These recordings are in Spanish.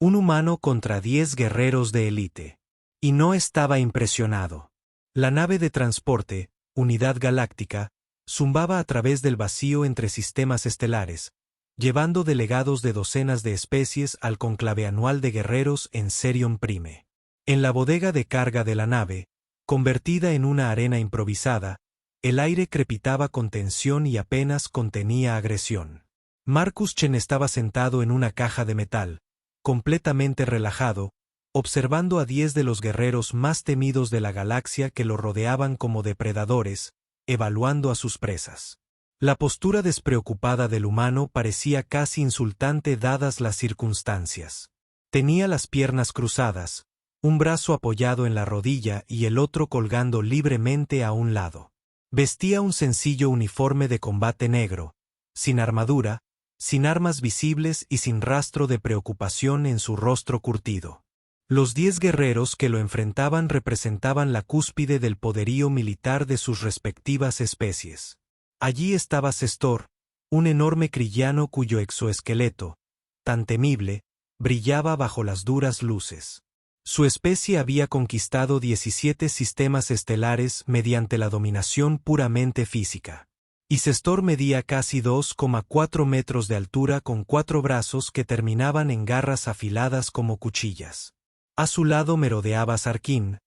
Un humano contra 10 guerreros de élite. Y no estaba impresionado. La nave de transporte, Unidad Galáctica, zumbaba a través del vacío entre sistemas estelares, llevando delegados de docenas de especies al conclave anual de guerreros en Serion Prime. En la bodega de carga de la nave, convertida en una arena improvisada, el aire crepitaba con tensión y apenas contenía agresión. Marcus Chen estaba sentado en una caja de metal, completamente relajado, observando a 10 de los guerreros más temidos de la galaxia que lo rodeaban como depredadores, evaluando a sus presas. La postura despreocupada del humano parecía casi insultante dadas las circunstancias. Tenía las piernas cruzadas, un brazo apoyado en la rodilla y el otro colgando libremente a un lado. Vestía un sencillo uniforme de combate negro, sin armadura, sin armas visibles y sin rastro de preocupación en su rostro curtido. Los 10 guerreros que lo enfrentaban representaban la cúspide del poderío militar de sus respectivas especies. Allí estaba Cestor, un enorme crillano cuyo exoesqueleto, tan temible, brillaba bajo las duras luces. Su especie había conquistado 17 sistemas estelares mediante la dominación puramente física. Y Cestor medía casi 2,4 metros de altura con 4 brazos que terminaban en garras afiladas como cuchillas. A su lado merodeaba Sarkin,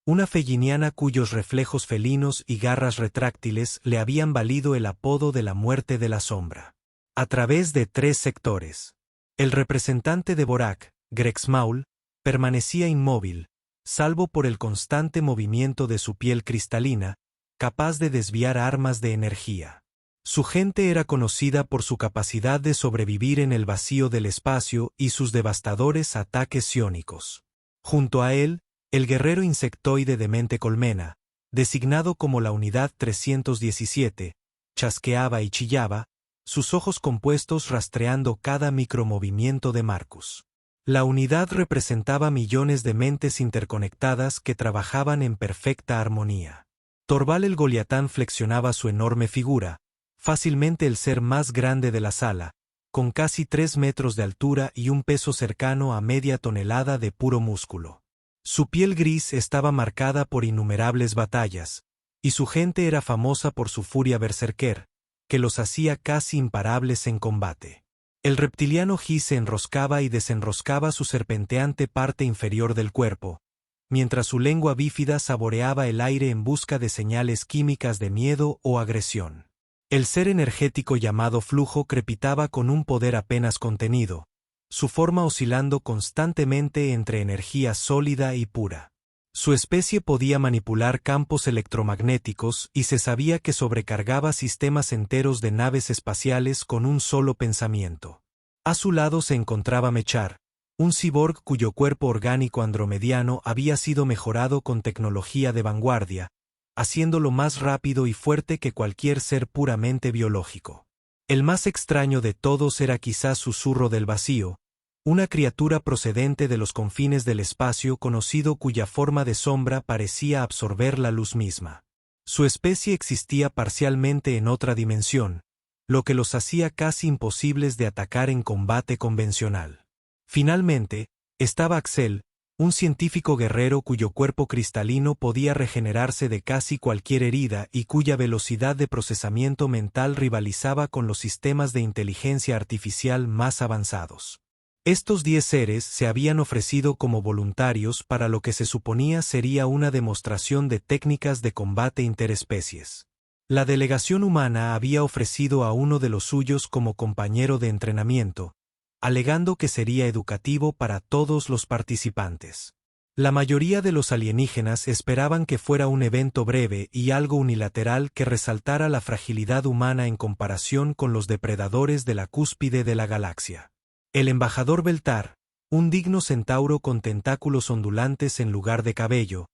una felliniana cuyos reflejos felinos y garras retráctiles le habían valido el apodo de la muerte de la sombra. A través de 3 sectores. El representante de Borak, Grex Maul, permanecía inmóvil, salvo por el constante movimiento de su piel cristalina, capaz de desviar armas de energía. Su gente era conocida por su capacidad de sobrevivir en el vacío del espacio y sus devastadores ataques psiónicos. Junto a él, el guerrero insectoide de mente colmena, designado como la Unidad 317, chasqueaba y chillaba, sus ojos compuestos rastreando cada micromovimiento de Marcus. La unidad representaba millones de mentes interconectadas que trabajaban en perfecta armonía. Torval el Goliatán flexionaba su enorme figura, fácilmente el ser más grande de la sala, con casi 3 metros de altura y un peso cercano a media tonelada de puro músculo. Su piel gris estaba marcada por innumerables batallas, y su gente era famosa por su furia berserker, que los hacía casi imparables en combate. El reptiliano Ji se enroscaba y desenroscaba su serpenteante parte inferior del cuerpo, mientras su lengua bífida saboreaba el aire en busca de señales químicas de miedo o agresión. El ser energético llamado flujo crepitaba con un poder apenas contenido, su forma oscilando constantemente entre energía sólida y pura. Su especie podía manipular campos electromagnéticos y se sabía que sobrecargaba sistemas enteros de naves espaciales con un solo pensamiento. A su lado se encontraba Mechar, un cyborg cuyo cuerpo orgánico andromediano había sido mejorado con tecnología de vanguardia, haciéndolo más rápido y fuerte que cualquier ser puramente biológico. El más extraño de todos era quizás Susurro del Vacío, una criatura procedente de los confines del espacio conocido cuya forma de sombra parecía absorber la luz misma. Su especie existía parcialmente en otra dimensión, lo que los hacía casi imposibles de atacar en combate convencional. Finalmente, estaba Axel, un científico guerrero cuyo cuerpo cristalino podía regenerarse de casi cualquier herida y cuya velocidad de procesamiento mental rivalizaba con los sistemas de inteligencia artificial más avanzados. Estos 10 seres se habían ofrecido como voluntarios para lo que se suponía sería una demostración de técnicas de combate interespecies. La delegación humana había ofrecido a uno de los suyos como compañero de entrenamiento, alegando que sería educativo para todos los participantes. La mayoría de los alienígenas esperaban que fuera un evento breve y algo unilateral que resaltara la fragilidad humana en comparación con los depredadores de la cúspide de la galaxia. El embajador Beltar, un digno centauro con tentáculos ondulantes en lugar de cabello,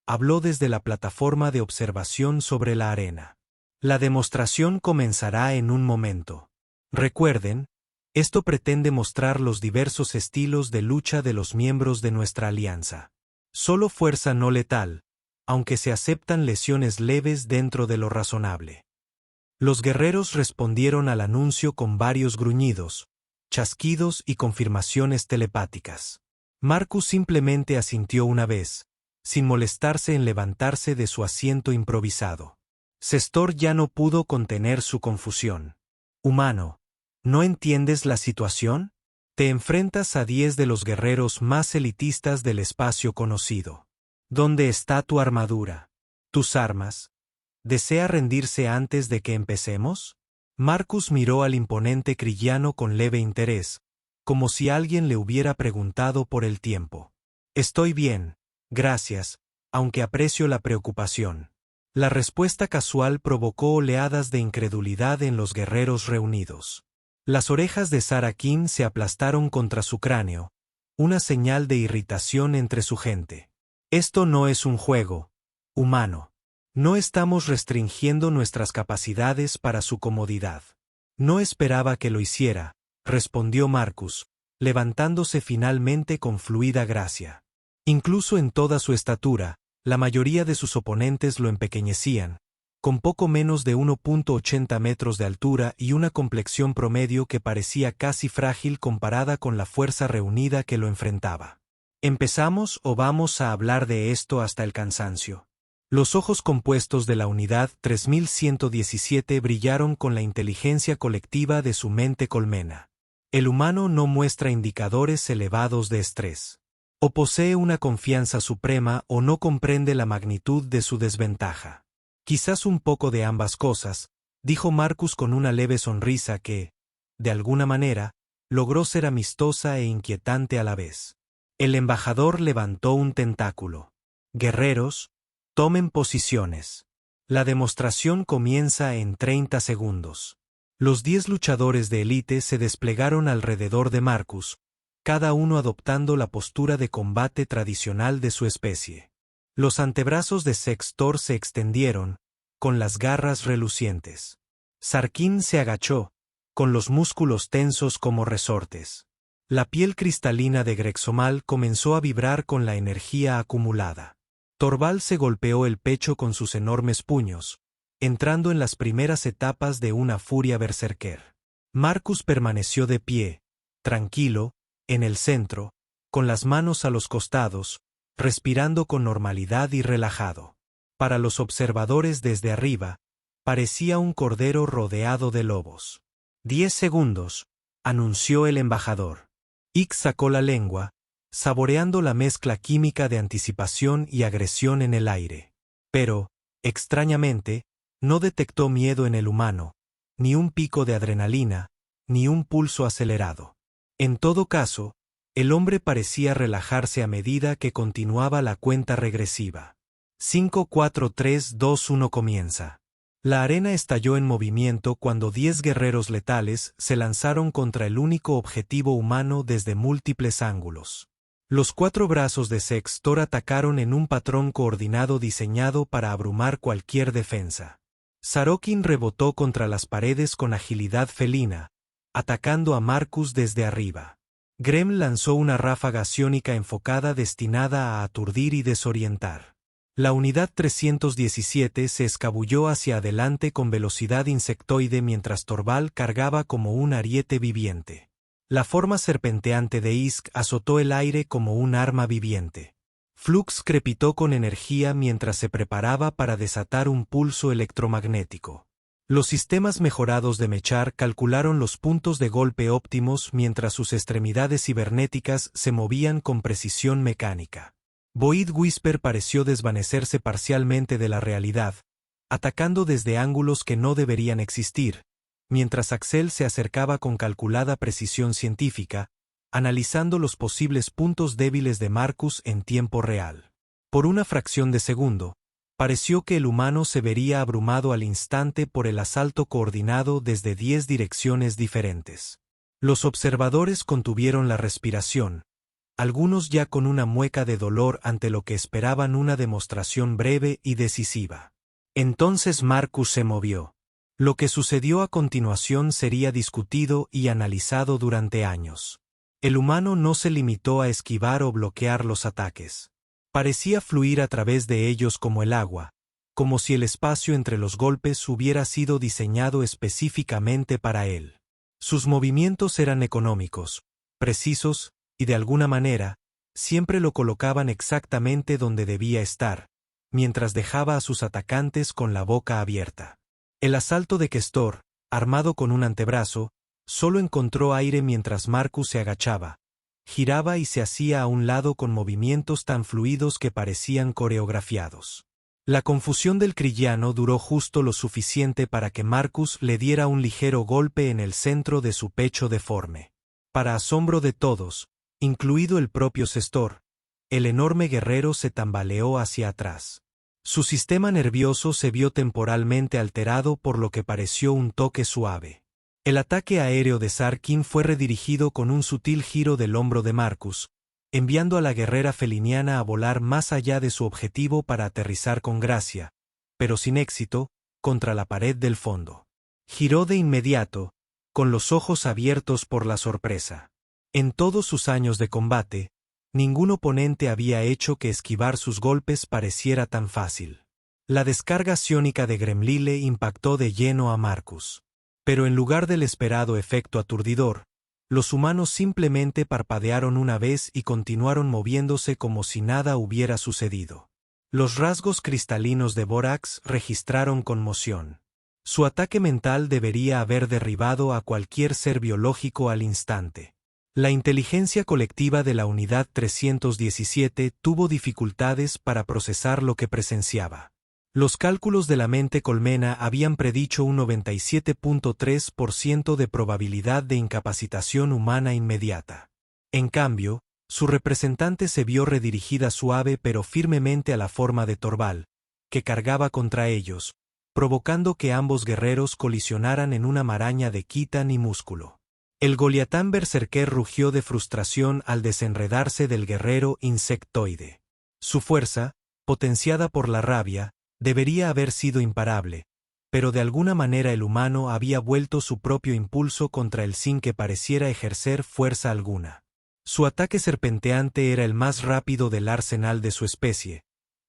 habló desde la plataforma de observación sobre la arena. La demostración comenzará en un momento. Recuerden, esto pretende mostrar los diversos estilos de lucha de los miembros de nuestra alianza. Solo fuerza no letal, aunque se aceptan lesiones leves dentro de lo razonable. Los guerreros respondieron al anuncio con varios gruñidos, chasquidos y confirmaciones telepáticas. Marcus simplemente asintió una vez, sin molestarse en levantarse de su asiento improvisado. Sestor ya no pudo contener su confusión. Humano, ¿no entiendes la situación? Te enfrentas a 10 de los guerreros más elitistas del espacio conocido. ¿Dónde está tu armadura? ¿Tus armas? ¿Desea rendirse antes de que empecemos? Marcus miró al imponente Krillano con leve interés, como si alguien le hubiera preguntado por el tiempo. Estoy bien, gracias, aunque aprecio la preocupación. La respuesta casual provocó oleadas de incredulidad en los guerreros reunidos. Las orejas de Sarakin se aplastaron contra su cráneo, una señal de irritación entre su gente. Esto no es un juego, humano. No estamos restringiendo nuestras capacidades para su comodidad. No esperaba que lo hiciera, respondió Marcus, levantándose finalmente con fluida gracia. Incluso en toda su estatura, la mayoría de sus oponentes lo empequeñecían, con poco menos de 1.80 metros de altura y una complexión promedio que parecía casi frágil comparada con la fuerza reunida que lo enfrentaba. ¿Empezamos o vamos a hablar de esto hasta el cansancio? Los ojos compuestos de la unidad 3117 brillaron con la inteligencia colectiva de su mente colmena. El humano no muestra indicadores elevados de estrés. O posee una confianza suprema o no comprende la magnitud de su desventaja. Quizás un poco de ambas cosas, dijo Marcus con una leve sonrisa que, de alguna manera, logró ser amistosa e inquietante a la vez. El embajador levantó un tentáculo. Guerreros, tomen posiciones. La demostración comienza en 30 segundos. Los 10 luchadores de élite se desplegaron alrededor de Marcus, cada uno adoptando la postura de combate tradicional de su especie. Los antebrazos de Sextor se extendieron, con las garras relucientes. Sarkin se agachó, con los músculos tensos como resortes. La piel cristalina de Grexomal comenzó a vibrar con la energía acumulada. Torvald se golpeó el pecho con sus enormes puños, entrando en las primeras etapas de una furia berserker. Marcus permaneció de pie, tranquilo, en el centro, con las manos a los costados, respirando con normalidad y relajado. Para los observadores desde arriba, parecía un cordero rodeado de lobos. 10 segundos, anunció el embajador. Ix sacó la lengua, saboreando la mezcla química de anticipación y agresión en el aire. Pero, extrañamente, no detectó miedo en el humano, ni un pico de adrenalina, ni un pulso acelerado. En todo caso, el hombre parecía relajarse a medida que continuaba la cuenta regresiva. 5, 4, 3, 2, 1 comienza. La arena estalló en movimiento cuando 10 guerreros letales se lanzaron contra el único objetivo humano desde múltiples ángulos. Los 4 brazos de Sextor atacaron en un patrón coordinado diseñado para abrumar cualquier defensa. Sorokin rebotó contra las paredes con agilidad felina, atacando a Marcus desde arriba. Grem lanzó una ráfaga psiónica enfocada destinada a aturdir y desorientar. La unidad 317 se escabulló hacia adelante con velocidad insectoide mientras Torvald cargaba como un ariete viviente. La forma serpenteante de Isk azotó el aire como un arma viviente. Flux crepitó con energía mientras se preparaba para desatar un pulso electromagnético. Los sistemas mejorados de Mechar calcularon los puntos de golpe óptimos mientras sus extremidades cibernéticas se movían con precisión mecánica. Void Whisper pareció desvanecerse parcialmente de la realidad, atacando desde ángulos que no deberían existir, mientras Axel se acercaba con calculada precisión científica, analizando los posibles puntos débiles de Marcus en tiempo real. Por una fracción de segundo, pareció que el humano se vería abrumado al instante por el asalto coordinado desde 10 direcciones diferentes. Los observadores contuvieron la respiración, algunos ya con una mueca de dolor ante lo que esperaban una demostración breve y decisiva. Entonces Marcus se movió. Lo que sucedió a continuación sería discutido y analizado durante años. El humano no se limitó a esquivar o bloquear los ataques. Parecía fluir a través de ellos como el agua, como si el espacio entre los golpes hubiera sido diseñado específicamente para él. Sus movimientos eran económicos, precisos, y de alguna manera, siempre lo colocaban exactamente donde debía estar, mientras dejaba a sus atacantes con la boca abierta. El asalto de Questor, armado con un antebrazo, solo encontró aire mientras Marcus se agachaba, giraba y se hacía a un lado con movimientos tan fluidos que parecían coreografiados. La confusión del crillano duró justo lo suficiente para que Marcus le diera un ligero golpe en el centro de su pecho deforme. Para asombro de todos, incluido el propio Cestor, el enorme guerrero se tambaleó hacia atrás. Su sistema nervioso se vio temporalmente alterado por lo que pareció un toque suave. El ataque aéreo de Sarkin fue redirigido con un sutil giro del hombro de Marcus, enviando a la guerrera feliniana a volar más allá de su objetivo para aterrizar con gracia, pero sin éxito, contra la pared del fondo. Giró de inmediato, con los ojos abiertos por la sorpresa. En todos sus años de combate, ningún oponente había hecho que esquivar sus golpes pareciera tan fácil. La descarga psiónica de Gremlile impactó de lleno a Marcus. Pero en lugar del esperado efecto aturdidor, los humanos simplemente parpadearon una vez y continuaron moviéndose como si nada hubiera sucedido. Los rasgos cristalinos de Borax registraron conmoción. Su ataque mental debería haber derribado a cualquier ser biológico al instante. La inteligencia colectiva de la Unidad 317 tuvo dificultades para procesar lo que presenciaba. Los cálculos de la mente colmena habían predicho un 97.3% de probabilidad de incapacitación humana inmediata. En cambio, su representante se vio redirigida suave pero firmemente a la forma de Torval, que cargaba contra ellos, provocando que ambos guerreros colisionaran en una maraña de quitán y músculo. El Goliatán berserker rugió de frustración al desenredarse del guerrero insectoide. Su fuerza, potenciada por la rabia, debería haber sido imparable, pero de alguna manera el humano había vuelto su propio impulso contra él sin que pareciera ejercer fuerza alguna. Su ataque serpenteante era el más rápido del arsenal de su especie,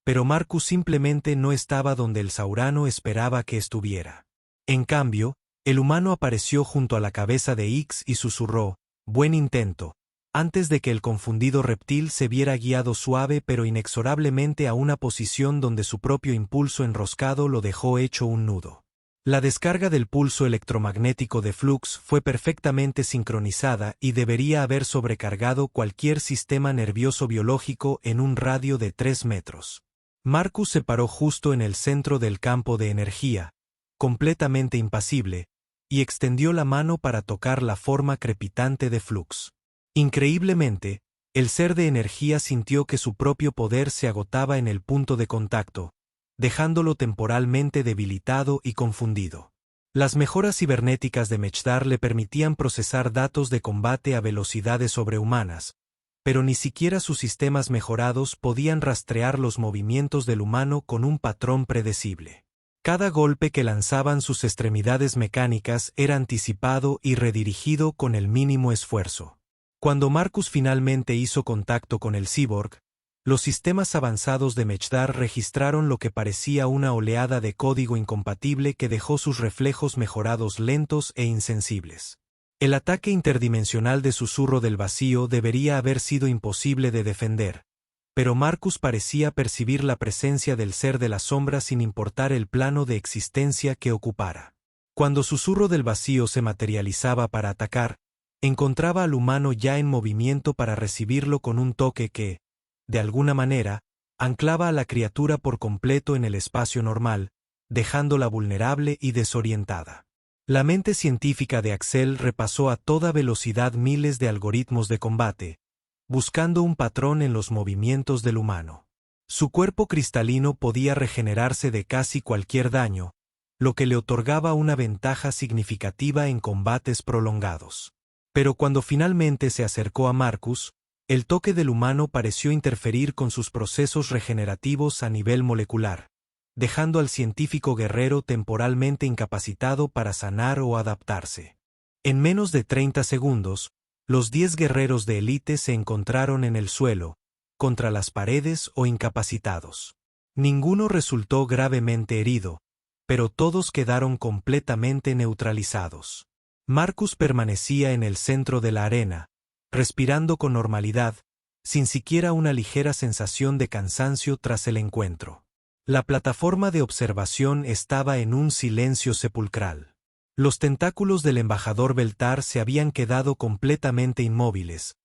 pero Marcus simplemente no estaba donde el saurano esperaba que estuviera. En cambio, el humano apareció junto a la cabeza de Ix y susurró, «Buen intento», antes de que el confundido reptil se viera guiado suave pero inexorablemente a una posición donde su propio impulso enroscado lo dejó hecho un nudo. La descarga del pulso electromagnético de Flux fue perfectamente sincronizada y debería haber sobrecargado cualquier sistema nervioso biológico en un radio de 3 metros. Marcus se paró justo en el centro del campo de energía, completamente impasible, y extendió la mano para tocar la forma crepitante de Flux. Increíblemente, el ser de energía sintió que su propio poder se agotaba en el punto de contacto, dejándolo temporalmente debilitado y confundido. Las mejoras cibernéticas de Mechdar le permitían procesar datos de combate a velocidades sobrehumanas, pero ni siquiera sus sistemas mejorados podían rastrear los movimientos del humano con un patrón predecible. Cada golpe que lanzaban sus extremidades mecánicas era anticipado y redirigido con el mínimo esfuerzo. Cuando Marcus finalmente hizo contacto con el cyborg, los sistemas avanzados de Mechdar registraron lo que parecía una oleada de código incompatible que dejó sus reflejos mejorados lentos e insensibles. El ataque interdimensional de susurro del vacío debería haber sido imposible de defender, pero Marcus parecía percibir la presencia del ser de la sombra sin importar el plano de existencia que ocupara. Cuando susurro del vacío se materializaba para atacar, encontraba al humano ya en movimiento para recibirlo con un toque que, de alguna manera, anclaba a la criatura por completo en el espacio normal, dejándola vulnerable y desorientada. La mente científica de Axel repasó a toda velocidad miles de algoritmos de combate, buscando un patrón en los movimientos del humano. Su cuerpo cristalino podía regenerarse de casi cualquier daño, lo que le otorgaba una ventaja significativa en combates prolongados. Pero cuando finalmente se acercó a Marcus, el toque del humano pareció interferir con sus procesos regenerativos a nivel molecular, dejando al científico guerrero temporalmente incapacitado para sanar o adaptarse. En menos de 30 segundos, los 10 guerreros de élite se encontraron en el suelo, contra las paredes o incapacitados. Ninguno resultó gravemente herido, pero todos quedaron completamente neutralizados. Marcus permanecía en el centro de la arena, respirando con normalidad, sin siquiera una ligera sensación de cansancio tras el encuentro. La plataforma de observación estaba en un silencio sepulcral. Los tentáculos del embajador Beltar se habían quedado completamente inmóviles,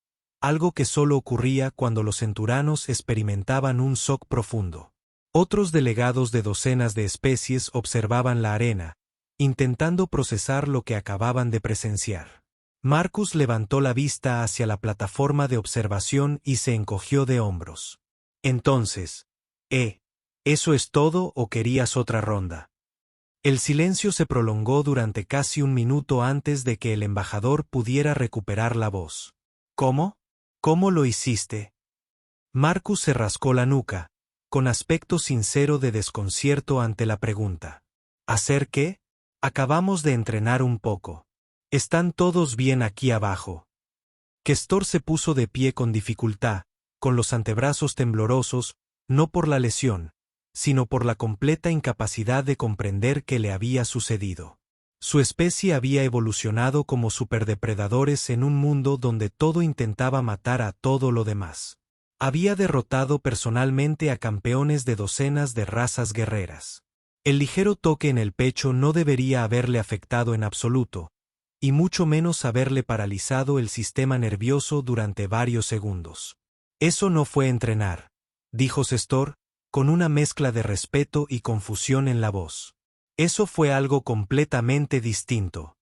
algo que solo ocurría cuando los centuranos experimentaban un shock profundo. Otros delegados de docenas de especies observaban la arena, intentando procesar lo que acababan de presenciar. Marcus levantó la vista hacia la plataforma de observación y se encogió de hombros. Entonces, ¿eso es todo o querías otra ronda? El silencio se prolongó durante casi un minuto antes de que el embajador pudiera recuperar la voz. ¿Cómo? ¿Cómo lo hiciste? Marcus se rascó la nuca, con aspecto sincero de desconcierto ante la pregunta. ¿Hacer qué? Acabamos de entrenar un poco. ¿Están todos bien aquí abajo? Kestor se puso de pie con dificultad, con los antebrazos temblorosos, no por la lesión, sino por la completa incapacidad de comprender qué le había sucedido. Su especie había evolucionado como superdepredadores en un mundo donde todo intentaba matar a todo lo demás. Había derrotado personalmente a campeones de docenas de razas guerreras. El ligero toque en el pecho no debería haberle afectado en absoluto, y mucho menos haberle paralizado el sistema nervioso durante varios segundos. Eso no fue entrenar, dijo Kestor, con una mezcla de respeto y confusión en la voz. Eso fue algo completamente distinto.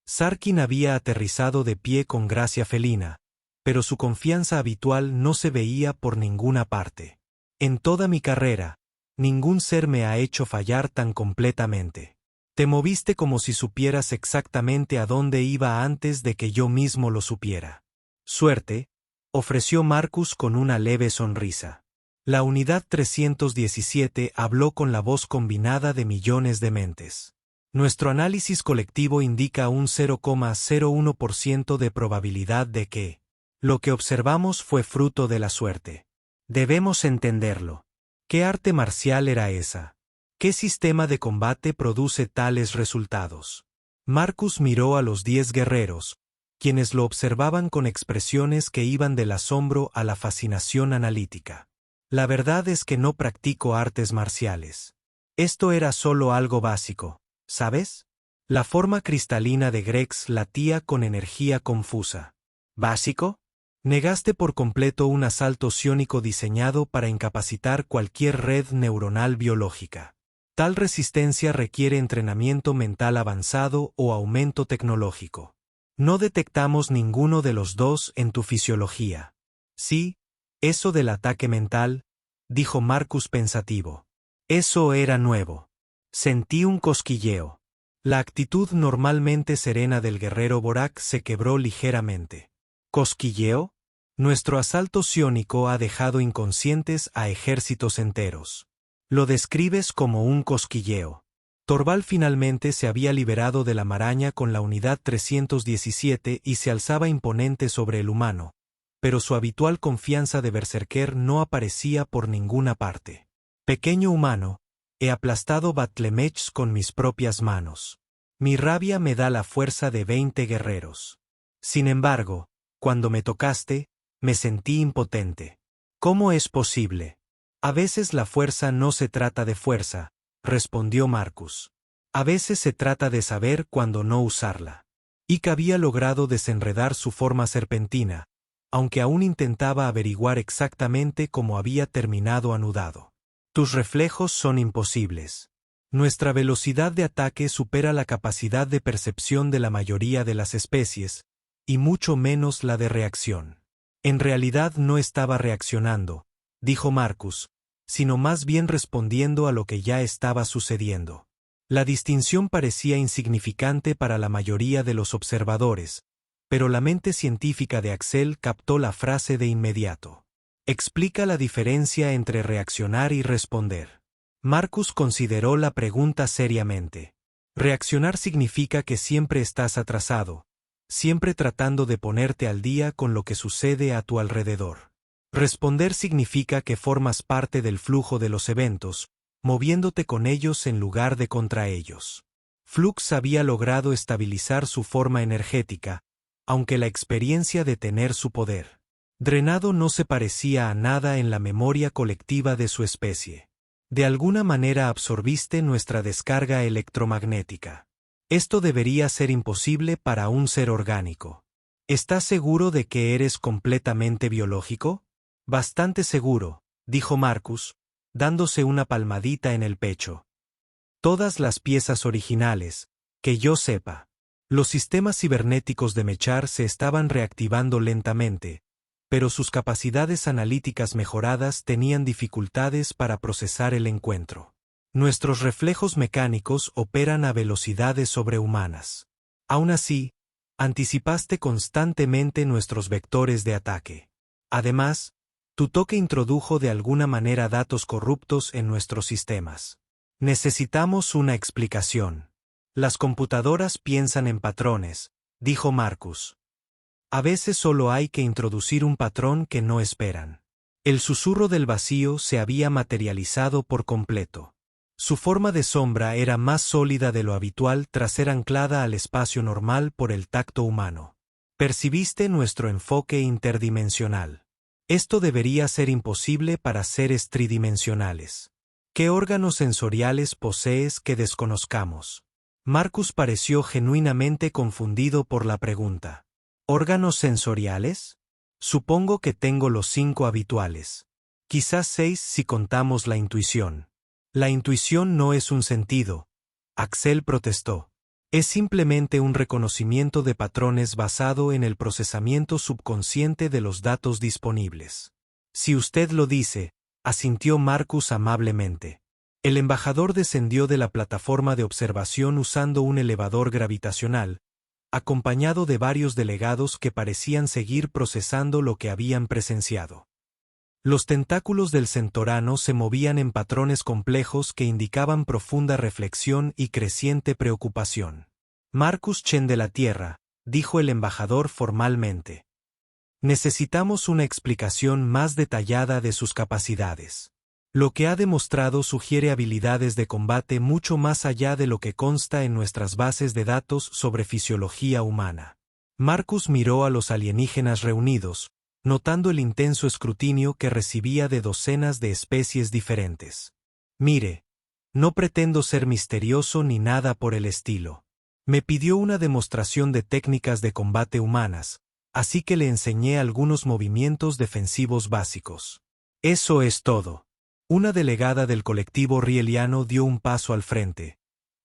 Sarkin había aterrizado de pie con gracia felina, pero su confianza habitual no se veía por ninguna parte. En toda mi carrera, ningún ser me ha hecho fallar tan completamente. Te moviste como si supieras exactamente a dónde iba antes de que yo mismo lo supiera. Suerte, ofreció Marcus con una leve sonrisa. La unidad 317 habló con la voz combinada de millones de mentes. Nuestro análisis colectivo indica un 0,01% de probabilidad de que lo que observamos fue fruto de la suerte. Debemos entenderlo. ¿Qué arte marcial era esa? ¿Qué sistema de combate produce tales resultados? Marcus miró a los 10 guerreros, quienes lo observaban con expresiones que iban del asombro a la fascinación analítica. La verdad es que no practico artes marciales. Esto era solo algo básico, ¿sabes? La forma cristalina de Grex latía con energía confusa. ¿Básico? Negaste por completo un asalto psiónico diseñado para incapacitar cualquier red neuronal biológica. Tal resistencia requiere entrenamiento mental avanzado o aumento tecnológico. No detectamos ninguno de los dos en tu fisiología. Sí, eso del ataque mental, dijo Marcus pensativo. Eso era nuevo. Sentí un cosquilleo. La actitud normalmente serena del guerrero Borak se quebró ligeramente. ¿Cosquilleo? Nuestro asalto psiónico ha dejado inconscientes a ejércitos enteros. Lo describes como un cosquilleo. Torval finalmente se había liberado de la maraña con la unidad 317 y se alzaba imponente sobre el humano, pero su habitual confianza de berserker no aparecía por ninguna parte. Pequeño humano, he aplastado Batlemech con mis propias manos. Mi rabia me da la fuerza de 20 guerreros. Sin embargo, cuando me tocaste, me sentí impotente. ¿Cómo es posible? A veces la fuerza no se trata de fuerza, respondió Marcus. A veces se trata de saber cuándo no usarla. Ike había logrado desenredar su forma serpentina, aunque aún intentaba averiguar exactamente cómo había terminado anudado. Tus reflejos son imposibles. Nuestra velocidad de ataque supera la capacidad de percepción de la mayoría de las especies, y mucho menos la de reacción. En realidad no estaba reaccionando, dijo Marcus, sino más bien respondiendo a lo que ya estaba sucediendo. La distinción parecía insignificante para la mayoría de los observadores, pero la mente científica de Axel captó la frase de inmediato. Explica la diferencia entre reaccionar y responder. Marcus consideró la pregunta seriamente. Reaccionar significa que siempre estás atrasado, siempre tratando de ponerte al día con lo que sucede a tu alrededor. Responder significa que formas parte del flujo de los eventos, moviéndote con ellos en lugar de contra ellos. Flux había logrado estabilizar su forma energética, aunque la experiencia de tener su poder drenado no se parecía a nada en la memoria colectiva de su especie. De alguna manera absorbiste nuestra descarga electromagnética. Esto debería ser imposible para un ser orgánico. ¿Estás seguro de que eres completamente biológico? Bastante seguro, dijo Marcus, dándose una palmadita en el pecho. Todas las piezas originales, que yo sepa. Los sistemas cibernéticos de Mechar se estaban reactivando lentamente, pero sus capacidades analíticas mejoradas tenían dificultades para procesar el encuentro. Nuestros reflejos mecánicos operan a velocidades sobrehumanas. Aún así, anticipaste constantemente nuestros vectores de ataque. Además, tu toque introdujo de alguna manera datos corruptos en nuestros sistemas. Necesitamos una explicación. Las computadoras piensan en patrones, dijo Marcus. A veces solo hay que introducir un patrón que no esperan. El susurro del vacío se había materializado por completo. Su forma de sombra era más sólida de lo habitual tras ser anclada al espacio normal por el tacto humano. Percibiste nuestro enfoque interdimensional. Esto debería ser imposible para seres tridimensionales. ¿Qué órganos sensoriales posees que desconozcamos? Marcus pareció genuinamente confundido por la pregunta. ¿Órganos sensoriales? Supongo que tengo los 5 habituales. Quizás 6 si contamos la intuición. La intuición no es un sentido, Axel protestó. Es simplemente un reconocimiento de patrones basado en el procesamiento subconsciente de los datos disponibles. Si usted lo dice, asintió Marcus amablemente. El embajador descendió de la plataforma de observación usando un elevador gravitacional, acompañado de varios delegados que parecían seguir procesando lo que habían presenciado. Los tentáculos del Centorano se movían en patrones complejos que indicaban profunda reflexión y creciente preocupación. Marcus Chen de la Tierra, dijo el embajador formalmente. Necesitamos una explicación más detallada de sus capacidades. Lo que ha demostrado sugiere habilidades de combate mucho más allá de lo que consta en nuestras bases de datos sobre fisiología humana. Marcus miró a los alienígenas reunidos, notando el intenso escrutinio que recibía de docenas de especies diferentes. Mire, no pretendo ser misterioso ni nada por el estilo. Me pidió una demostración de técnicas de combate humanas, así que le enseñé algunos movimientos defensivos básicos. Eso es todo. Una delegada del colectivo rieliano dio un paso al frente.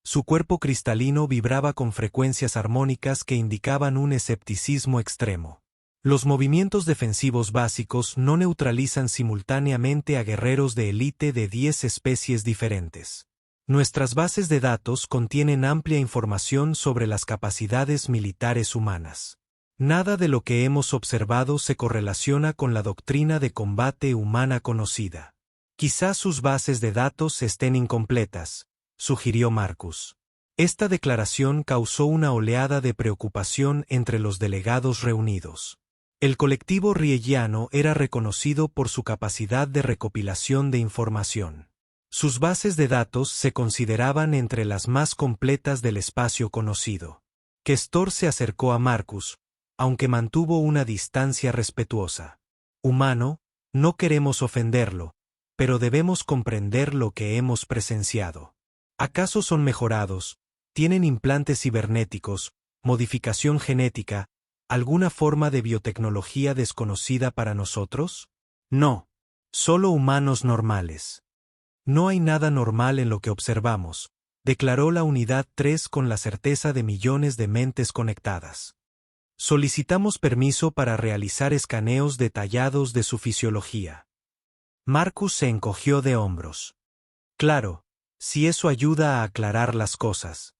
Su cuerpo cristalino vibraba con frecuencias armónicas que indicaban un escepticismo extremo. Los movimientos defensivos básicos no neutralizan simultáneamente a guerreros de élite de 10 especies diferentes. Nuestras bases de datos contienen amplia información sobre las capacidades militares humanas. Nada de lo que hemos observado se correlaciona con la doctrina de combate humana conocida. Quizás sus bases de datos estén incompletas, sugirió Marcus. Esta declaración causó una oleada de preocupación entre los delegados reunidos. El colectivo rieliano era reconocido por su capacidad de recopilación de información. Sus bases de datos se consideraban entre las más completas del espacio conocido. Questor se acercó a Marcus, aunque mantuvo una distancia respetuosa. Humano, no queremos ofenderlo, pero debemos comprender lo que hemos presenciado. ¿Acaso son mejorados? ¿Tienen implantes cibernéticos, modificación genética, alguna forma de biotecnología desconocida para nosotros? No. Solo humanos normales. No hay nada normal en lo que observamos, declaró la Unidad 3 con la certeza de millones de mentes conectadas. Solicitamos permiso para realizar escaneos detallados de su fisiología. Marcus se encogió de hombros. Claro, si eso ayuda a aclarar las cosas.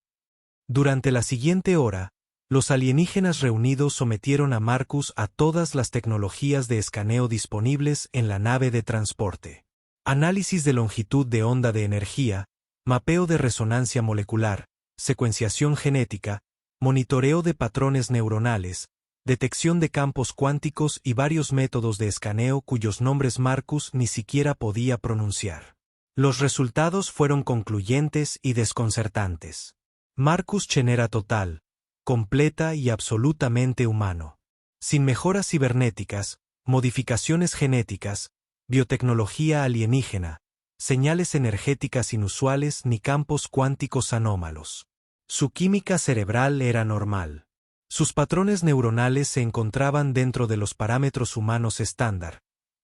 Durante la siguiente hora, los alienígenas reunidos sometieron a Marcus a todas las tecnologías de escaneo disponibles en la nave de transporte. Análisis de longitud de onda de energía, mapeo de resonancia molecular, secuenciación genética, monitoreo de patrones neuronales, detección de campos cuánticos y varios métodos de escaneo cuyos nombres Marcus ni siquiera podía pronunciar. Los resultados fueron concluyentes y desconcertantes. Marcus Chen era total, completa y absolutamente humano. Sin mejoras cibernéticas, modificaciones genéticas, biotecnología alienígena, señales energéticas inusuales ni campos cuánticos anómalos. Su química cerebral era normal. Sus patrones neuronales se encontraban dentro de los parámetros humanos estándar,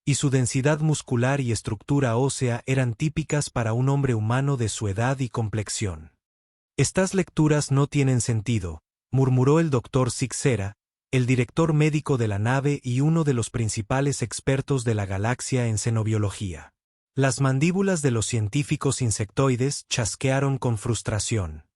y su densidad muscular y estructura ósea eran típicas para un hombre humano de su edad y complexión. Estas lecturas no tienen sentido, murmuró el doctor Sixera, el director médico de la nave y uno de los principales expertos de la galaxia en xenobiología. Las mandíbulas de los científicos insectoides chasquearon con frustración.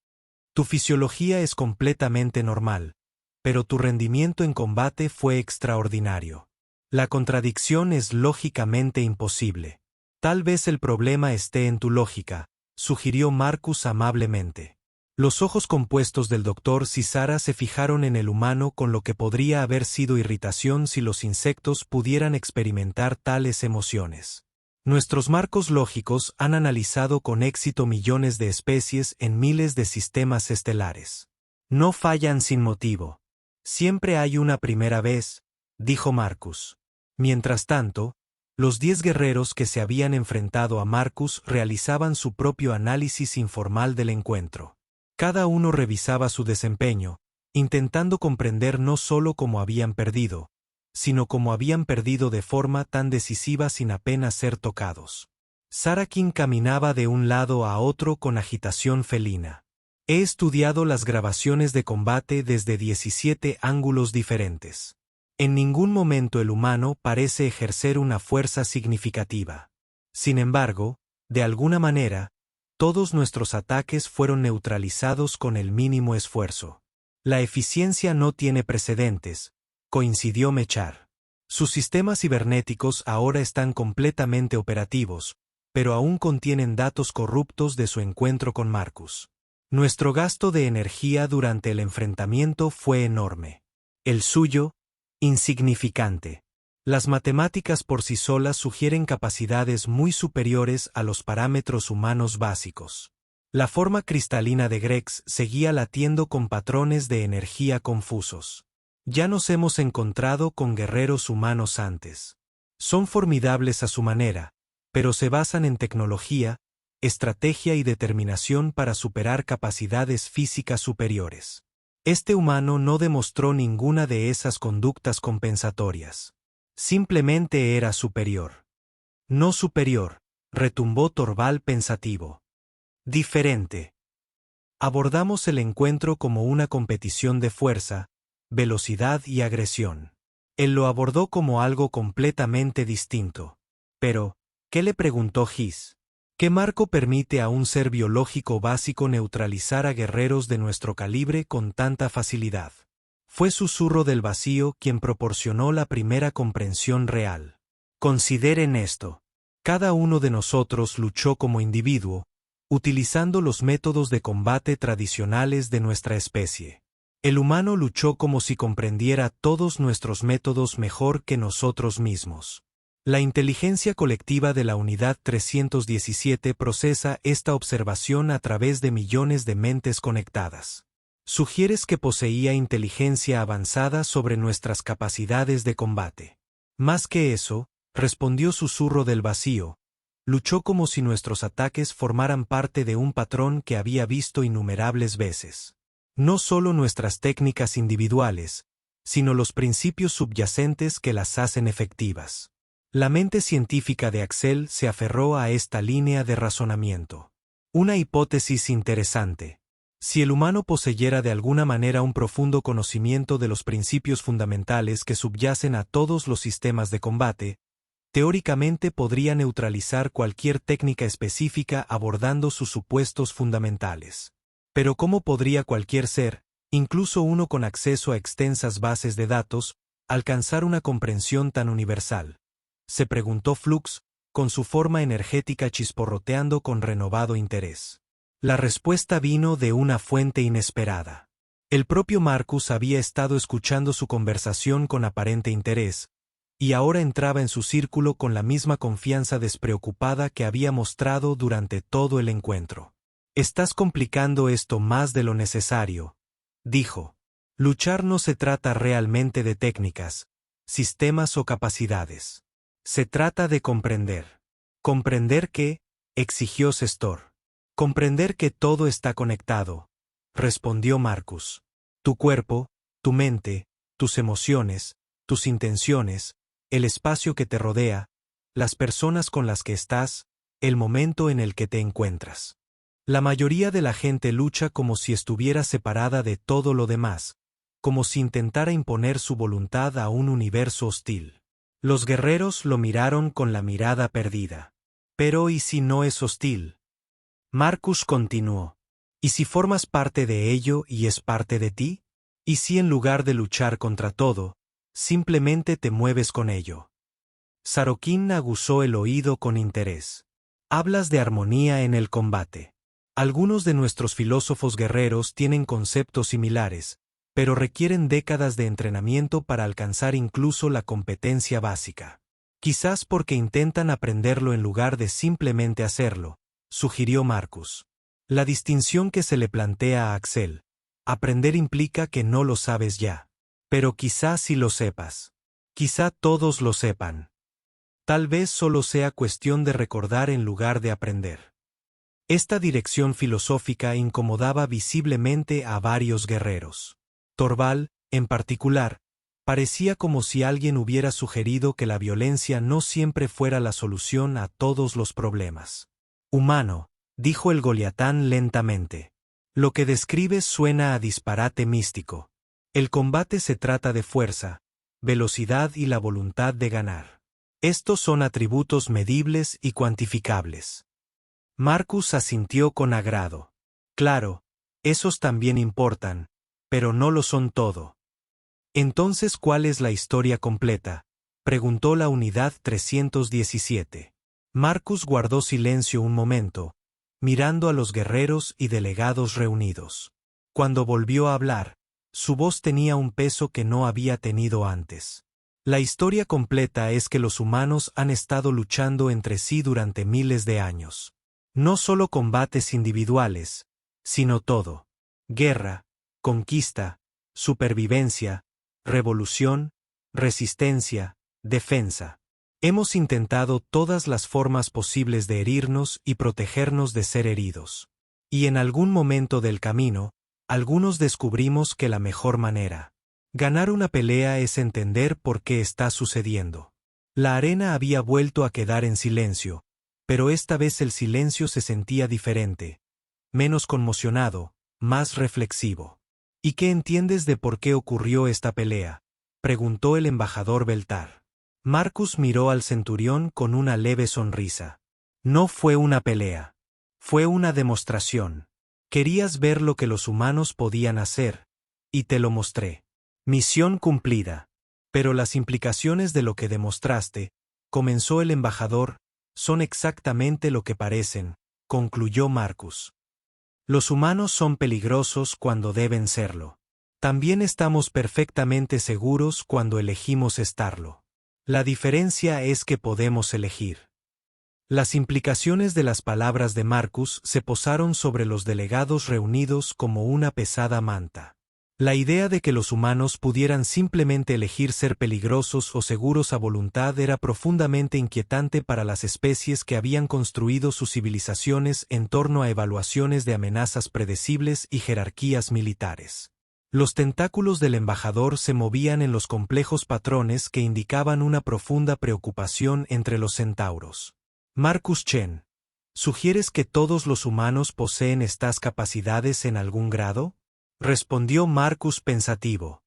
Tu fisiología es completamente normal, pero tu rendimiento en combate fue extraordinario. La contradicción es lógicamente imposible. Tal vez el problema esté en tu lógica, sugirió Marcus amablemente. Los ojos compuestos del doctor Cisara se fijaron en el humano con lo que podría haber sido irritación si los insectos pudieran experimentar tales emociones. Nuestros marcos lógicos han analizado con éxito millones de especies en miles de sistemas estelares. No fallan sin motivo. Siempre hay una primera vez, dijo Marcus. Mientras tanto, los 10 guerreros que se habían enfrentado a Marcus realizaban su propio análisis informal del encuentro. Cada uno revisaba su desempeño, intentando comprender no solo cómo habían perdido, sino cómo habían perdido de forma tan decisiva sin apenas ser tocados. Sarakin caminaba de un lado a otro con agitación felina. He estudiado las grabaciones de combate desde 17 ángulos diferentes. En ningún momento el humano parece ejercer una fuerza significativa. Sin embargo, de alguna manera, todos nuestros ataques fueron neutralizados con el mínimo esfuerzo. La eficiencia no tiene precedentes, coincidió Mechar. Sus sistemas cibernéticos ahora están completamente operativos, pero aún contienen datos corruptos de su encuentro con Marcus. Nuestro gasto de energía durante el enfrentamiento fue enorme. El suyo, insignificante. Las matemáticas por sí solas sugieren capacidades muy superiores a los parámetros humanos básicos. La forma cristalina de Grex seguía latiendo con patrones de energía confusos. Ya nos hemos encontrado con guerreros humanos antes. Son formidables a su manera, pero se basan en tecnología, estrategia y determinación para superar capacidades físicas superiores. Este humano no demostró ninguna de esas conductas compensatorias. Simplemente era superior. No superior, retumbó Torval pensativo. Diferente. Abordamos el encuentro como una competición de fuerza, velocidad y agresión. Él lo abordó como algo completamente distinto. Pero, ¿qué le preguntó Gis? ¿Qué marco permite a un ser biológico básico neutralizar a guerreros de nuestro calibre con tanta facilidad? Fue Susurro del Vacío quien proporcionó la primera comprensión real. Consideren esto. Cada uno de nosotros luchó como individuo, utilizando los métodos de combate tradicionales de nuestra especie. El humano luchó como si comprendiera todos nuestros métodos mejor que nosotros mismos. La inteligencia colectiva de la Unidad 317 procesa esta observación a través de millones de mentes conectadas. Sugieres que poseía inteligencia avanzada sobre nuestras capacidades de combate. Más que eso, respondió Susurro del Vacío, luchó como si nuestros ataques formaran parte de un patrón que había visto innumerables veces. No solo nuestras técnicas individuales, sino los principios subyacentes que las hacen efectivas. La mente científica de Axel se aferró a esta línea de razonamiento. Una hipótesis interesante. Si el humano poseyera de alguna manera un profundo conocimiento de los principios fundamentales que subyacen a todos los sistemas de combate, teóricamente podría neutralizar cualquier técnica específica abordando sus supuestos fundamentales. Pero ¿cómo podría cualquier ser, incluso uno con acceso a extensas bases de datos, alcanzar una comprensión tan universal? Se preguntó Flux, con su forma energética chisporroteando con renovado interés. La respuesta vino de una fuente inesperada. El propio Marcus había estado escuchando su conversación con aparente interés, y ahora entraba en su círculo con la misma confianza despreocupada que había mostrado durante todo el encuentro. Estás complicando esto más de lo necesario, dijo. Luchar no se trata realmente de técnicas, sistemas o capacidades. Se trata de comprender. ¿Comprender qué?, exigió Sestor. Comprender que todo está conectado, respondió Marcus. Tu cuerpo, tu mente, tus emociones, tus intenciones, el espacio que te rodea, las personas con las que estás, el momento en el que te encuentras. La mayoría de la gente lucha como si estuviera separada de todo lo demás, como si intentara imponer su voluntad a un universo hostil. Los guerreros lo miraron con la mirada perdida. Pero ¿y si no es hostil? Marcus continuó. ¿Y si formas parte de ello y es parte de ti? ¿Y si en lugar de luchar contra todo, simplemente te mueves con ello? Sarokin aguzó el oído con interés. Hablas de armonía en el combate. Algunos de nuestros filósofos guerreros tienen conceptos similares, pero requieren décadas de entrenamiento para alcanzar incluso la competencia básica. Quizás porque intentan aprenderlo en lugar de simplemente hacerlo, sugirió Marcus. La distinción que se le plantea a Axel. Aprender implica que no lo sabes ya. Pero quizás sí lo sepas. Quizá todos lo sepan. Tal vez solo sea cuestión de recordar en lugar de aprender. Esta dirección filosófica incomodaba visiblemente a varios guerreros. Torvald, en particular, parecía como si alguien hubiera sugerido que la violencia no siempre fuera la solución a todos los problemas. Humano, dijo el Goliatán lentamente. Lo que describes suena a disparate místico. El combate se trata de fuerza, velocidad y la voluntad de ganar. Estos son atributos medibles y cuantificables. Marcus asintió con agrado. Claro, esos también importan, pero no lo son todo. Entonces, ¿cuál es la historia completa?, preguntó la unidad 317. Marcus guardó silencio un momento, mirando a los guerreros y delegados reunidos. Cuando volvió a hablar, su voz tenía un peso que no había tenido antes. La historia completa es que los humanos han estado luchando entre sí durante miles de años. No solo combates individuales, sino todo. Guerra, conquista, supervivencia, revolución, resistencia, defensa. Hemos intentado todas las formas posibles de herirnos y protegernos de ser heridos. Y en algún momento del camino, algunos descubrimos que la mejor manera ganar una pelea es entender por qué está sucediendo. La arena había vuelto a quedar en silencio, pero esta vez el silencio se sentía diferente, menos conmocionado, más reflexivo. ¿Y qué entiendes de por qué ocurrió esta pelea?, preguntó el embajador Beltar. Marcus miró al centurión con una leve sonrisa. No fue una pelea. Fue una demostración. Querías ver lo que los humanos podían hacer, y te lo mostré. Misión cumplida. Pero las implicaciones de lo que demostraste, comenzó el embajador, son exactamente lo que parecen, concluyó Marcus. Los humanos son peligrosos cuando deben serlo. También estamos perfectamente seguros cuando elegimos estarlo. La diferencia es que podemos elegir. Las implicaciones de las palabras de Marcus se posaron sobre los delegados reunidos como una pesada manta. La idea de que los humanos pudieran simplemente elegir ser peligrosos o seguros a voluntad era profundamente inquietante para las especies que habían construido sus civilizaciones en torno a evaluaciones de amenazas predecibles y jerarquías militares. Los tentáculos del embajador se movían en los complejos patrones que indicaban una profunda preocupación entre los centauros. Marcus Chen, ¿sugieres que todos los humanos poseen estas capacidades en algún grado?, respondió Marcus pensativo.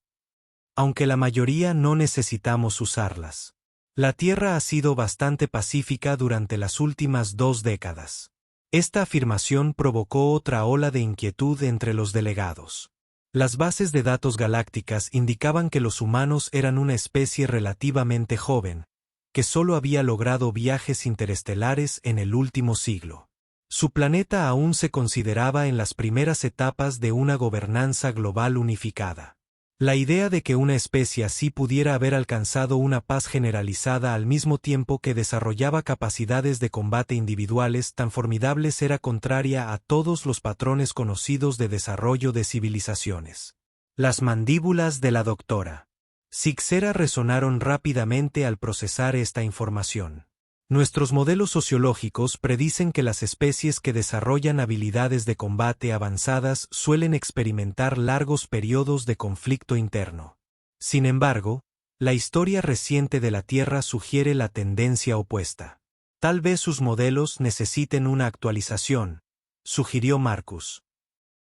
Aunque la mayoría no necesitamos usarlas. La Tierra ha sido bastante pacífica durante las últimas 2 décadas. Esta afirmación provocó otra ola de inquietud entre los delegados. Las bases de datos galácticas indicaban que los humanos eran una especie relativamente joven, que solo había logrado viajes interestelares en el último siglo. Su planeta aún se consideraba en las primeras etapas de una gobernanza global unificada. La idea de que una especie así pudiera haber alcanzado una paz generalizada al mismo tiempo que desarrollaba capacidades de combate individuales tan formidables era contraria a todos los patrones conocidos de desarrollo de civilizaciones. Las mandíbulas de la doctora Sixera resonaron rápidamente al procesar esta información. Nuestros modelos sociológicos predicen que las especies que desarrollan habilidades de combate avanzadas suelen experimentar largos periodos de conflicto interno. Sin embargo, la historia reciente de la Tierra sugiere la tendencia opuesta. Tal vez sus modelos necesiten una actualización, sugirió Marcus.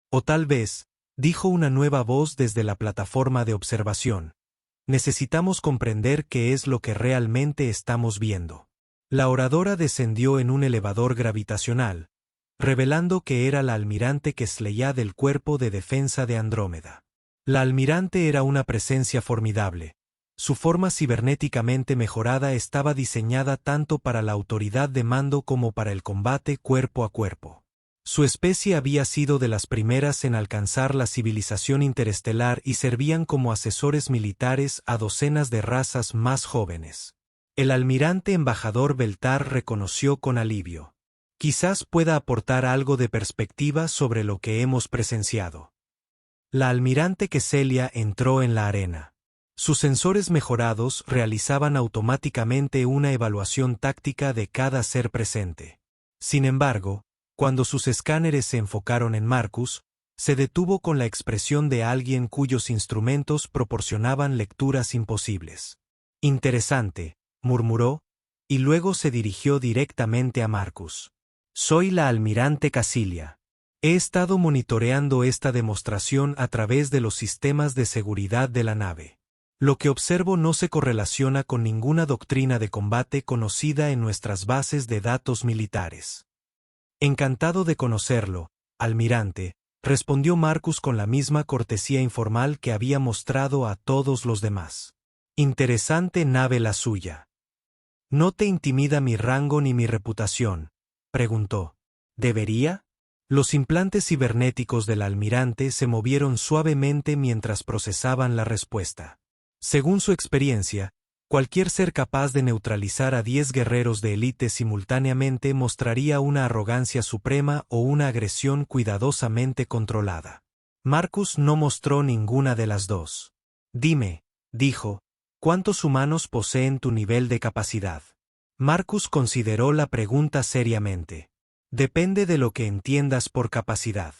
O tal vez, dijo una nueva voz desde la plataforma de observación, necesitamos comprender qué es lo que realmente estamos viendo. La oradora descendió en un elevador gravitacional, revelando que era la almirante Kesleya del Cuerpo de Defensa de Andrómeda. La almirante era una presencia formidable. Su forma cibernéticamente mejorada estaba diseñada tanto para la autoridad de mando como para el combate cuerpo a cuerpo. Su especie había sido de las primeras en alcanzar la civilización interestelar y servían como asesores militares a docenas de razas más jóvenes. El almirante embajador Beltar reconoció con alivio. Quizás pueda aportar algo de perspectiva sobre lo que hemos presenciado. La almirante Queselia entró en la arena. Sus sensores mejorados realizaban automáticamente una evaluación táctica de cada ser presente. Sin embargo, cuando sus escáneres se enfocaron en Marcus, se detuvo con la expresión de alguien cuyos instrumentos proporcionaban lecturas imposibles. Interesante, murmuró, y luego se dirigió directamente a Marcus. Soy la almirante Casilia. He estado monitoreando esta demostración a través de los sistemas de seguridad de la nave. Lo que observo no se correlaciona con ninguna doctrina de combate conocida en nuestras bases de datos militares. Encantado de conocerlo, almirante, respondió Marcus con la misma cortesía informal que había mostrado a todos los demás. Interesante nave la suya. ¿No te intimida mi rango ni mi reputación?, preguntó. ¿Debería? Los implantes cibernéticos del almirante se movieron suavemente mientras procesaban la respuesta. Según su experiencia, cualquier ser capaz de neutralizar a 10 guerreros de élite simultáneamente mostraría una arrogancia suprema o una agresión cuidadosamente controlada. Marcus no mostró ninguna de las dos. Dime, dijo, ¿cuántos humanos poseen tu nivel de capacidad? Marcus consideró la pregunta seriamente. Depende de lo que entiendas por capacidad.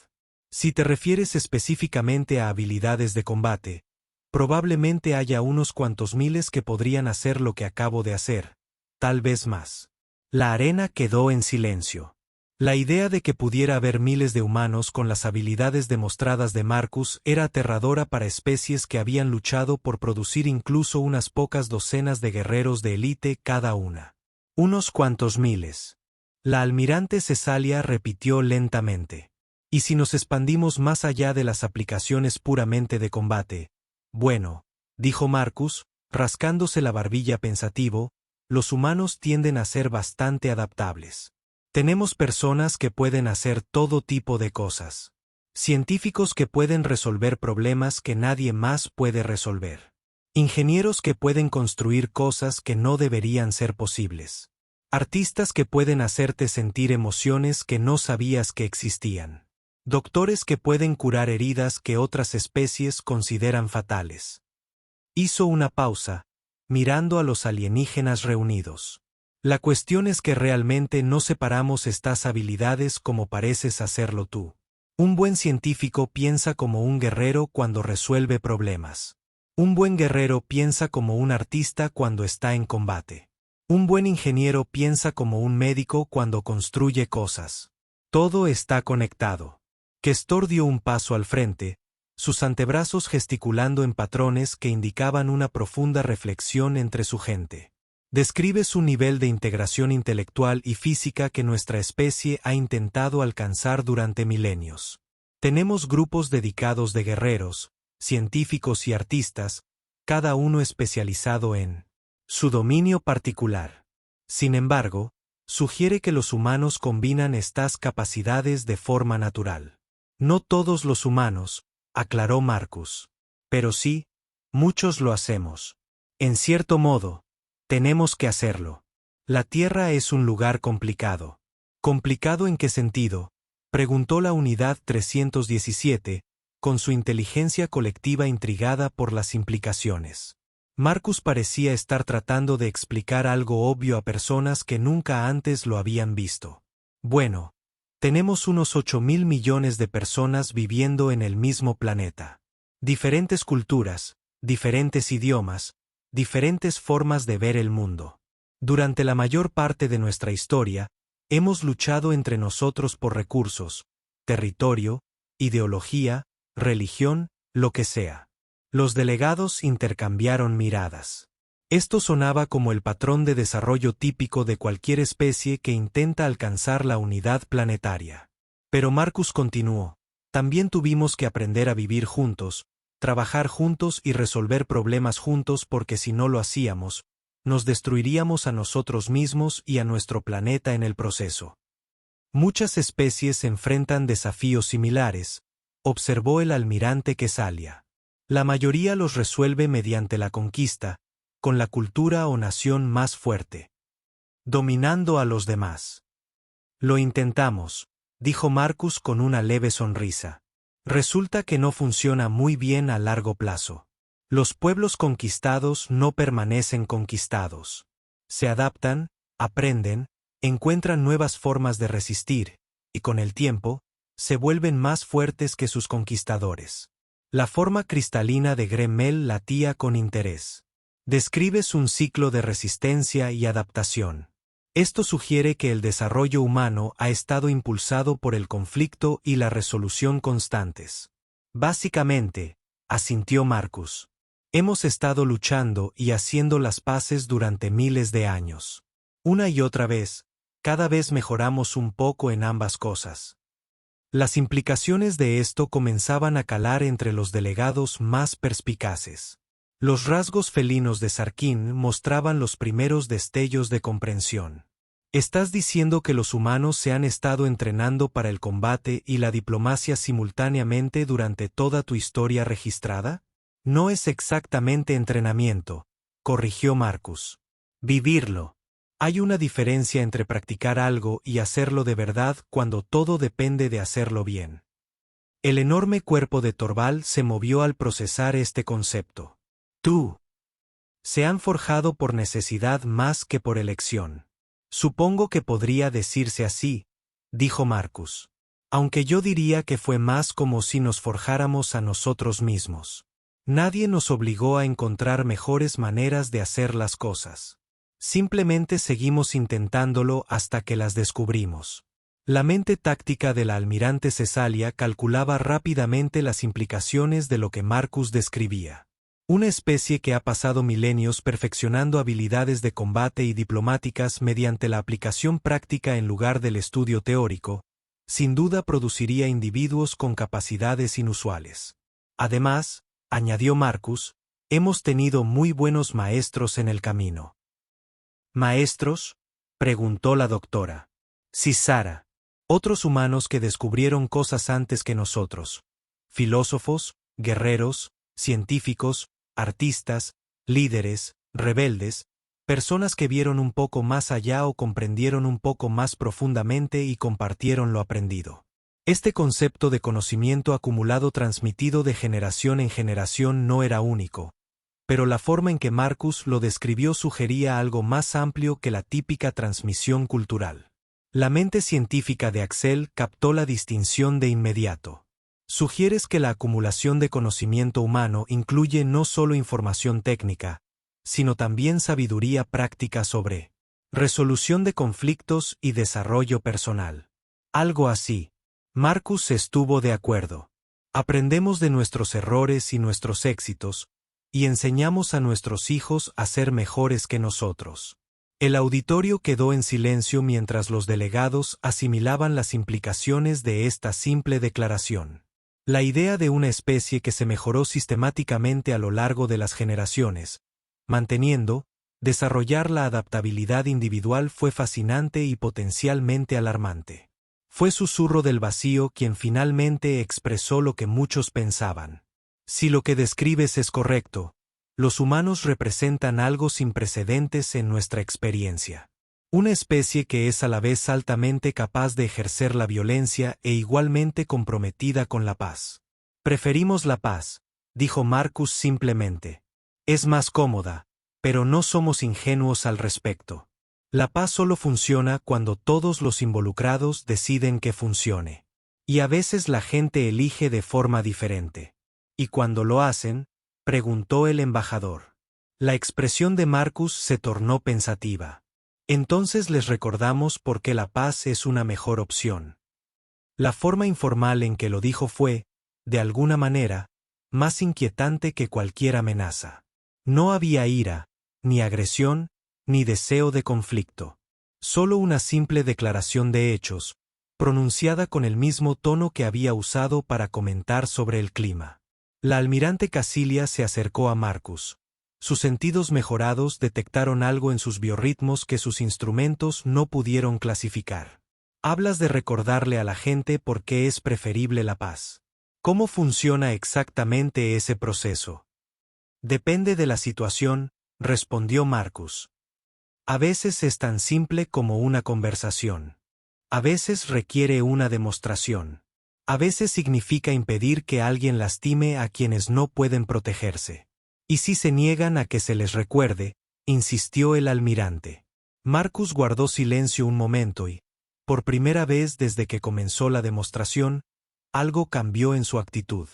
Si te refieres específicamente a habilidades de combate, probablemente haya unos cuantos miles que podrían hacer lo que acabo de hacer, tal vez más. La arena quedó en silencio. La idea de que pudiera haber miles de humanos con las habilidades demostradas de Marcus era aterradora para especies que habían luchado por producir incluso unas pocas docenas de guerreros de élite cada una. Unos cuantos miles. La almirante Cesalia repitió lentamente. ¿Y si nos expandimos más allá de las aplicaciones puramente de combate? Bueno, dijo Marcus, rascándose la barbilla pensativo, los humanos tienden a ser bastante adaptables. Tenemos personas que pueden hacer todo tipo de cosas. Científicos que pueden resolver problemas que nadie más puede resolver. Ingenieros que pueden construir cosas que no deberían ser posibles. Artistas que pueden hacerte sentir emociones que no sabías que existían. Doctores que pueden curar heridas que otras especies consideran fatales. Hizo una pausa, mirando a los alienígenas reunidos. La cuestión es que realmente no separamos estas habilidades como pareces hacerlo tú. Un buen científico piensa como un guerrero cuando resuelve problemas. Un buen guerrero piensa como un artista cuando está en combate. Un buen ingeniero piensa como un médico cuando construye cosas. Todo está conectado. Questor dio un paso al frente, sus antebrazos gesticulando en patrones que indicaban una profunda reflexión entre su gente. Describes un nivel de integración intelectual y física que nuestra especie ha intentado alcanzar durante milenios. Tenemos grupos dedicados de guerreros, científicos y artistas, cada uno especializado en su dominio particular. Sin embargo, sugiere que los humanos combinan estas capacidades de forma natural. No todos los humanos, aclaró Marcus. Pero sí, muchos lo hacemos. En cierto modo, tenemos que hacerlo. La Tierra es un lugar complicado. ¿Complicado en qué sentido?, preguntó la unidad 317, con su inteligencia colectiva intrigada por las implicaciones. Marcus parecía estar tratando de explicar algo obvio a personas que nunca antes lo habían visto. Bueno, tenemos unos 8.000 millones de personas viviendo en el mismo planeta. Diferentes culturas, diferentes idiomas, diferentes formas de ver el mundo. Durante la mayor parte de nuestra historia, hemos luchado entre nosotros por recursos, territorio, ideología, religión, lo que sea. Los delegados intercambiaron miradas. Esto sonaba como el patrón de desarrollo típico de cualquier especie que intenta alcanzar la unidad planetaria. Pero Marcus continuó: también tuvimos que aprender a vivir juntos, trabajar juntos y resolver problemas juntos, porque si no lo hacíamos, nos destruiríamos a nosotros mismos y a nuestro planeta en el proceso. Muchas especies enfrentan desafíos similares, observó el almirante Quesalia. La mayoría los resuelve mediante la conquista, con la cultura o nación más fuerte, dominando a los demás. Lo intentamos, dijo Marcus con una leve sonrisa. Resulta que no funciona muy bien a largo plazo. Los pueblos conquistados no permanecen conquistados. Se adaptan, aprenden, encuentran nuevas formas de resistir, y con el tiempo, se vuelven más fuertes que sus conquistadores. La forma cristalina de Gremel latía con interés. Describes un ciclo de resistencia y adaptación. Esto sugiere que el desarrollo humano ha estado impulsado por el conflicto y la resolución constantes. Básicamente, asintió Marcus. Hemos estado luchando y haciendo las paces durante miles de años. Una y otra vez, cada vez mejoramos un poco en ambas cosas. Las implicaciones de esto comenzaban a calar entre los delegados más perspicaces. Los rasgos felinos de Sarkin mostraban los primeros destellos de comprensión. ¿Estás diciendo que los humanos se han estado entrenando para el combate y la diplomacia simultáneamente durante toda tu historia registrada? No es exactamente entrenamiento, corrigió Marcus. Vivirlo. Hay una diferencia entre practicar algo y hacerlo de verdad cuando todo depende de hacerlo bien. El enorme cuerpo de Torvald se movió al procesar este concepto. Tú. Se han forjado por necesidad más que por elección. Supongo que podría decirse así, dijo Marcus. Aunque yo diría que fue más como si nos forjáramos a nosotros mismos. Nadie nos obligó a encontrar mejores maneras de hacer las cosas. Simplemente seguimos intentándolo hasta que las descubrimos. La mente táctica de la almirante Cesalia calculaba rápidamente las implicaciones de lo que Marcus describía. Una especie que ha pasado milenios perfeccionando habilidades de combate y diplomáticas mediante la aplicación práctica en lugar del estudio teórico, sin duda produciría individuos con capacidades inusuales. Además, añadió Marcus, hemos tenido muy buenos maestros en el camino. ¿Maestros?, preguntó la doctora. Sí, Sara. Otros humanos que descubrieron cosas antes que nosotros. Filósofos, guerreros, científicos, artistas, líderes, rebeldes, personas que vieron un poco más allá o comprendieron un poco más profundamente y compartieron lo aprendido. Este concepto de conocimiento acumulado transmitido de generación en generación no era único, pero la forma en que Marcus lo describió sugería algo más amplio que la típica transmisión cultural. La mente científica de Axel captó la distinción de inmediato. Sugieres que la acumulación de conocimiento humano incluye no solo información técnica, sino también sabiduría práctica sobre resolución de conflictos y desarrollo personal. Algo así. Marcus estuvo de acuerdo. Aprendemos de nuestros errores y nuestros éxitos, y enseñamos a nuestros hijos a ser mejores que nosotros. El auditorio quedó en silencio mientras los delegados asimilaban las implicaciones de esta simple declaración. La idea de una especie que se mejoró sistemáticamente a lo largo de las generaciones, manteniendo, desarrollar la adaptabilidad individual fue fascinante y potencialmente alarmante. Fue Susurro del Vacío quien finalmente expresó lo que muchos pensaban. Si lo que describes es correcto, los humanos representan algo sin precedentes en nuestra experiencia. Una especie que es a la vez altamente capaz de ejercer la violencia e igualmente comprometida con la paz. Preferimos la paz, dijo Marcus simplemente. Es más cómoda, pero no somos ingenuos al respecto. La paz solo funciona cuando todos los involucrados deciden que funcione. Y a veces la gente elige de forma diferente. ¿Y cuando lo hacen?, preguntó el embajador. La expresión de Marcus se tornó pensativa. Entonces les recordamos por qué la paz es una mejor opción. La forma informal en que lo dijo fue, de alguna manera, más inquietante que cualquier amenaza. No había ira, ni agresión, ni deseo de conflicto. Solo una simple declaración de hechos, pronunciada con el mismo tono que había usado para comentar sobre el clima. La almirante Casilia se acercó a Marcus. Sus sentidos mejorados detectaron algo en sus biorritmos que sus instrumentos no pudieron clasificar. Hablas de recordarle a la gente por qué es preferible la paz. ¿Cómo funciona exactamente ese proceso? Depende de la situación, respondió Marcus. A veces es tan simple como una conversación. A veces requiere una demostración. A veces significa impedir que alguien lastime a quienes no pueden protegerse. Y si se niegan a que se les recuerde, insistió el almirante. Marcus guardó silencio un momento y, por primera vez desde que comenzó la demostración, algo cambió en su actitud.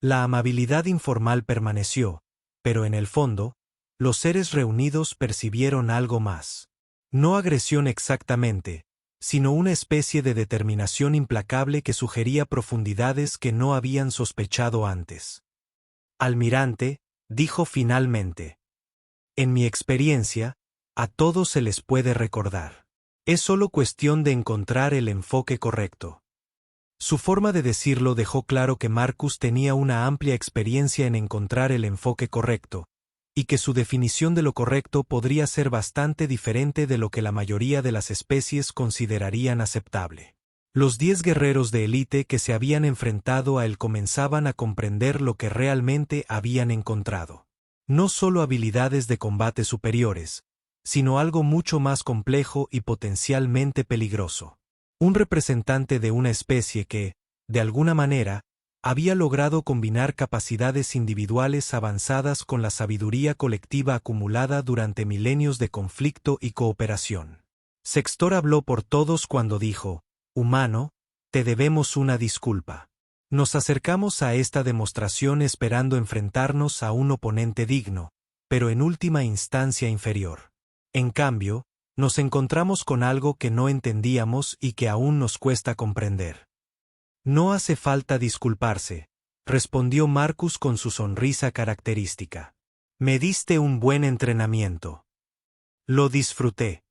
La amabilidad informal permaneció, pero en el fondo, los seres reunidos percibieron algo más. No agresión exactamente, sino una especie de determinación implacable que sugería profundidades que no habían sospechado antes. Almirante, dijo finalmente. En mi experiencia, a todos se les puede recordar. Es solo cuestión de encontrar el enfoque correcto. Su forma de decirlo dejó claro que Marcus tenía una amplia experiencia en encontrar el enfoque correcto, y que su definición de lo correcto podría ser bastante diferente de lo que la mayoría de las especies considerarían aceptable. Los 10 guerreros de élite que se habían enfrentado a él comenzaban a comprender lo que realmente habían encontrado. No solo habilidades de combate superiores, sino algo mucho más complejo y potencialmente peligroso. Un representante de una especie que, de alguna manera, había logrado combinar capacidades individuales avanzadas con la sabiduría colectiva acumulada durante milenios de conflicto y cooperación. Sextor habló por todos cuando dijo: «Humano, te debemos una disculpa. Nos acercamos a esta demostración esperando enfrentarnos a un oponente digno, pero en última instancia inferior. En cambio, nos encontramos con algo que no entendíamos y que aún nos cuesta comprender». «No hace falta disculparse», respondió Marcus con su sonrisa característica. «Me diste un buen entrenamiento. Lo disfruté».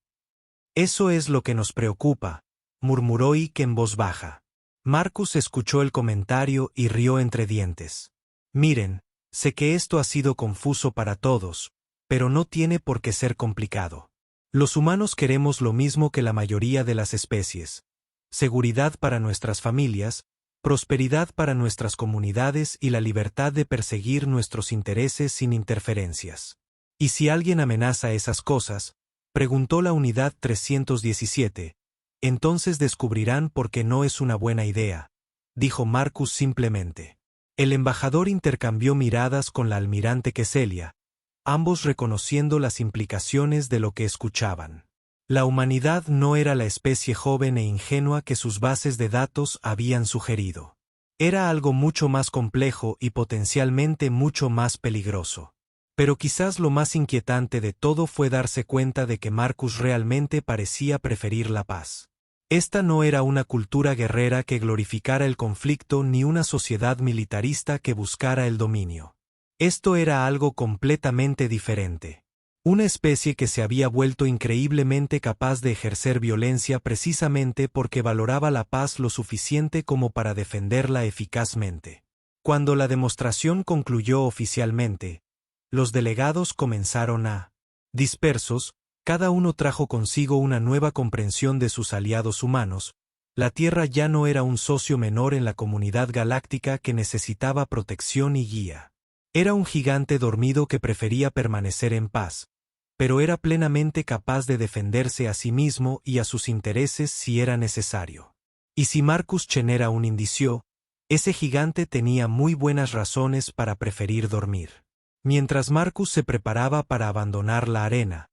«Eso es lo que nos preocupa», murmuró Ike en voz baja. Marcus escuchó el comentario y rió entre dientes. «Miren, sé que esto ha sido confuso para todos, pero no tiene por qué ser complicado. Los humanos queremos lo mismo que la mayoría de las especies: seguridad para nuestras familias, prosperidad para nuestras comunidades y la libertad de perseguir nuestros intereses sin interferencias. ¿Y si alguien amenaza esas cosas?», preguntó la unidad 317, «entonces descubrirán por qué no es una buena idea», dijo Marcus simplemente. El embajador intercambió miradas con la almirante Queselia, ambos reconociendo las implicaciones de lo que escuchaban. La humanidad no era la especie joven e ingenua que sus bases de datos habían sugerido. Era algo mucho más complejo y potencialmente mucho más peligroso. Pero quizás lo más inquietante de todo fue darse cuenta de que Marcus realmente parecía preferir la paz. Esta no era una cultura guerrera que glorificara el conflicto ni una sociedad militarista que buscara el dominio. Esto era algo completamente diferente. Una especie que se había vuelto increíblemente capaz de ejercer violencia precisamente porque valoraba la paz lo suficiente como para defenderla eficazmente. Cuando la demostración concluyó oficialmente, los delegados comenzaron a dispersos, cada uno trajo consigo una nueva comprensión de sus aliados humanos, La Tierra ya no era un socio menor en la comunidad galáctica que necesitaba protección y guía. Era un gigante dormido que prefería permanecer en paz, pero era plenamente capaz de defenderse a sí mismo y a sus intereses si era necesario. Y si Marcus Chen era un indicio, ese gigante tenía muy buenas razones para preferir dormir. Mientras Marcus se preparaba para abandonar la arena,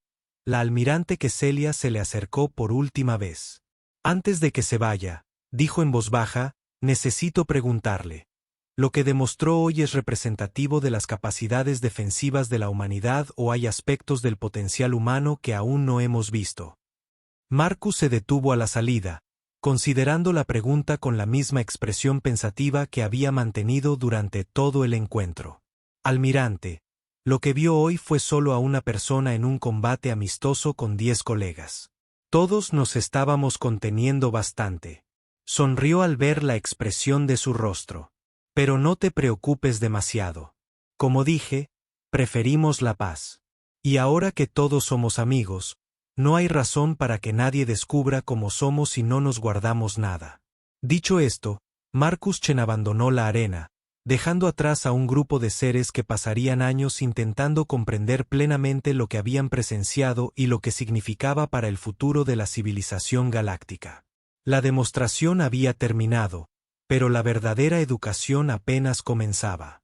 la almirante Queselia se le acercó por última vez. Antes de que se vaya, dijo en voz baja, necesito preguntarle. ¿Lo que demostró hoy es representativo de las capacidades defensivas de la humanidad o hay aspectos del potencial humano que aún no hemos visto? Marcus se detuvo a la salida, considerando la pregunta con la misma expresión pensativa que había mantenido durante todo el encuentro. Almirante, lo que vio hoy fue solo a una persona en un combate amistoso con 10 colegas. Todos nos estábamos conteniendo bastante. Sonrió al ver la expresión de su rostro. Pero no te preocupes demasiado. Como dije, preferimos la paz. Y ahora que todos somos amigos, no hay razón para que nadie descubra cómo somos si no nos guardamos nada. Dicho esto, Marcus Chen abandonó la arena, dejando atrás a un grupo de seres que pasarían años intentando comprender plenamente lo que habían presenciado y lo que significaba para el futuro de la civilización galáctica. La demostración había terminado, pero la verdadera educación apenas comenzaba.